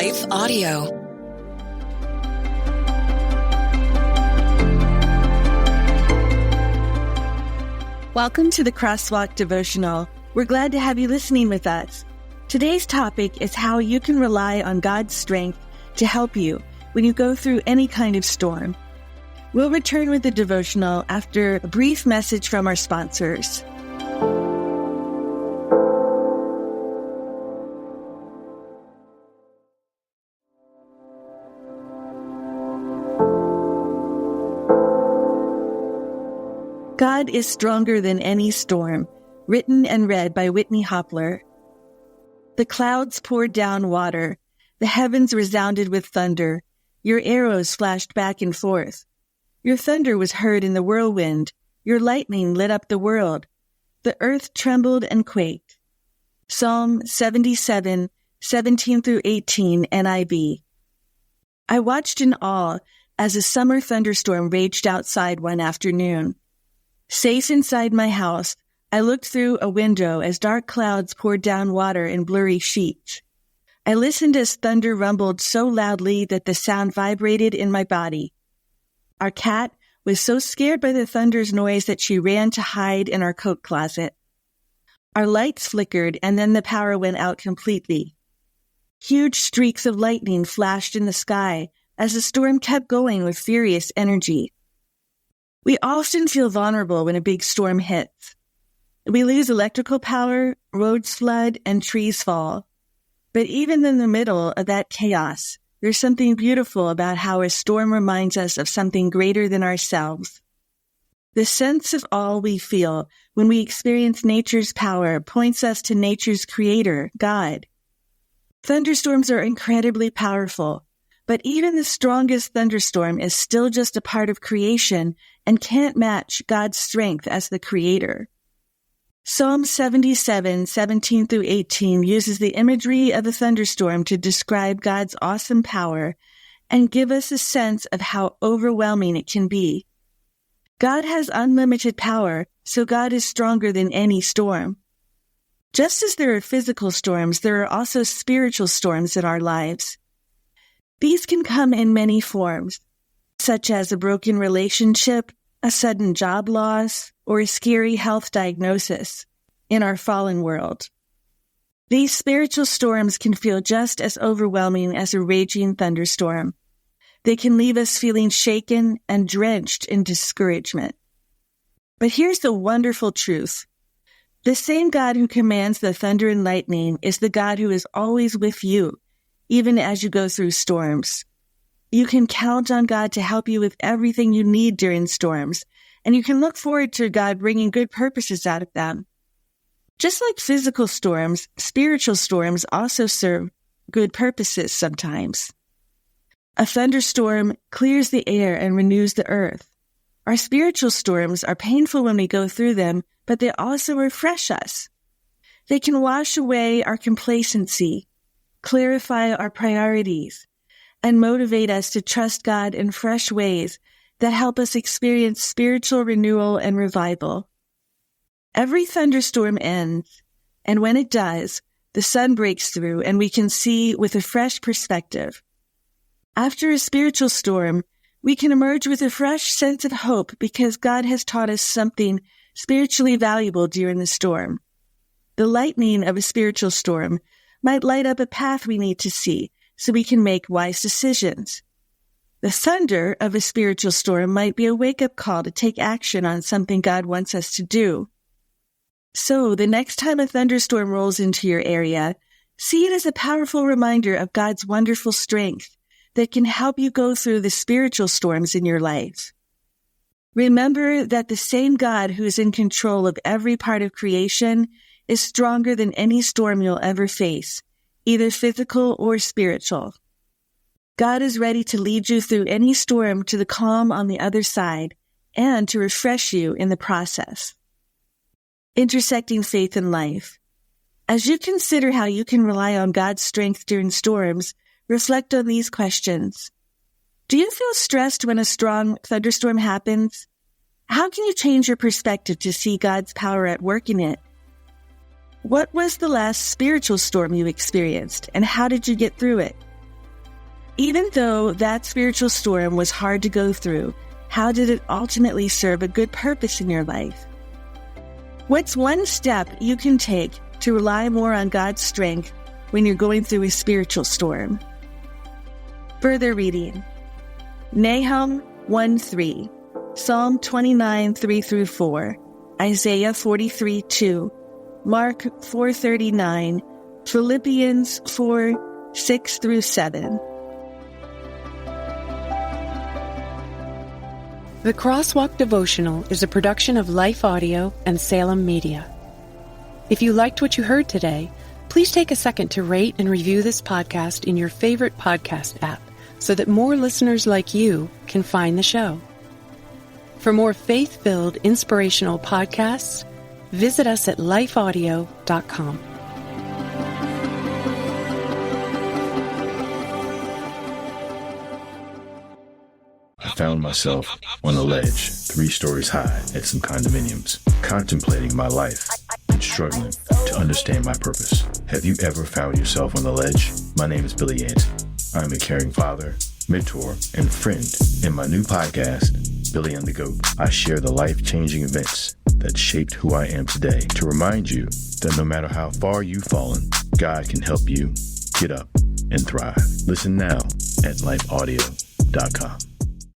Life Audio. Welcome to the Crosswalk Devotional. We're glad to have you listening with us. Today's topic is how you can rely on God's strength to help you when you go through any kind of storm. We'll return with the devotional after a brief message from our sponsors. God is stronger than any storm, written and read by Whitney Hopler. The clouds poured down water. The heavens resounded with thunder. Your arrows flashed back and forth. Your thunder was heard in the whirlwind. Your lightning lit up the world. The earth trembled and quaked. Psalm 77, 17 through 18, NIV. I watched in awe as a summer thunderstorm raged outside one afternoon. Safe inside my house, I looked through a window as dark clouds poured down water in blurry sheets. I listened as thunder rumbled so loudly that the sound vibrated in my body. Our cat was so scared by the thunder's noise that she ran to hide in our coat closet. Our lights flickered and then the power went out completely. Huge streaks of lightning flashed in the sky as the storm kept going with furious energy. We often feel vulnerable when a big storm hits. We lose electrical power, roads flood, and trees fall. But even in the middle of that chaos, there's something beautiful about how a storm reminds us of something greater than ourselves. The sense of awe we feel when we experience nature's power points us to nature's creator, God. Thunderstorms are incredibly powerful, but even the strongest thunderstorm is still just a part of creation and can't match God's strength as the creator. Psalm 77, 17 through 18 uses the imagery of a thunderstorm to describe God's awesome power and give us a sense of how overwhelming it can be. God has unlimited power, so God is stronger than any storm. Just as there are physical storms, there are also spiritual storms in our lives. These can come in many forms, such as a broken relationship, a sudden job loss, or a scary health diagnosis in our fallen world. These spiritual storms can feel just as overwhelming as a raging thunderstorm. They can leave us feeling shaken and drenched in discouragement. But here's the wonderful truth. The same God who commands the thunder and lightning is the God who is always with you, even as you go through storms. You can count on God to help you with everything you need during storms, and you can look forward to God bringing good purposes out of them. Just like physical storms, spiritual storms also serve good purposes sometimes. A thunderstorm clears the air and renews the earth. Our spiritual storms are painful when we go through them, but they also refresh us. They can wash away our complacency, clarify our priorities, and motivate us to trust God in fresh ways that help us experience spiritual renewal and revival. Every thunderstorm ends, and when it does, the sun breaks through and we can see with a fresh perspective. After a spiritual storm, we can emerge with a fresh sense of hope because God has taught us something spiritually valuable during the storm. The lightning of a spiritual storm might light up a path we need to see so we can make wise decisions. The thunder of a spiritual storm might be a wake-up call to take action on something God wants us to do. So, the next time a thunderstorm rolls into your area, see it as a powerful reminder of God's wonderful strength that can help you go through the spiritual storms in your life. Remember that the same God who is in control of every part of creation is stronger than any storm you'll ever face, either physical or spiritual. God is ready to lead you through any storm to the calm on the other side and to refresh you in the process. Intersecting faith and life. As you consider how you can rely on God's strength during storms, reflect on these questions. Do you feel stressed when a strong thunderstorm happens? How can you change your perspective to see God's power at work in it? What was the last spiritual storm you experienced, and how did you get through it? Even though that spiritual storm was hard to go through, how did it ultimately serve a good purpose in your life? What's one step you can take to rely more on God's strength when you're going through a spiritual storm? Further reading. Nahum 1:3, Psalm 29, 3-4, Isaiah 43, 2, Mark 4:39, Philippians 4, 6-7. The Crosswalk Devotional is a production of Life Audio and Salem Media. If you liked what you heard today, please take a second to rate and review this podcast in your favorite podcast app so that more listeners like you can find the show. For more faith-filled, inspirational podcasts, visit us at lifeaudio.com. I found myself on a ledge, 3 stories high at some condominiums, contemplating my life and struggling to understand my purpose. Have you ever found yourself on the ledge? My name is Billy Yant. I'm a caring father, mentor, and friend. In my new podcast, Billy and the Goat, I share the life-changing events that shaped who I am today to remind you that no matter how far you've fallen, God can help you get up and thrive. Listen now at lifeaudio.com.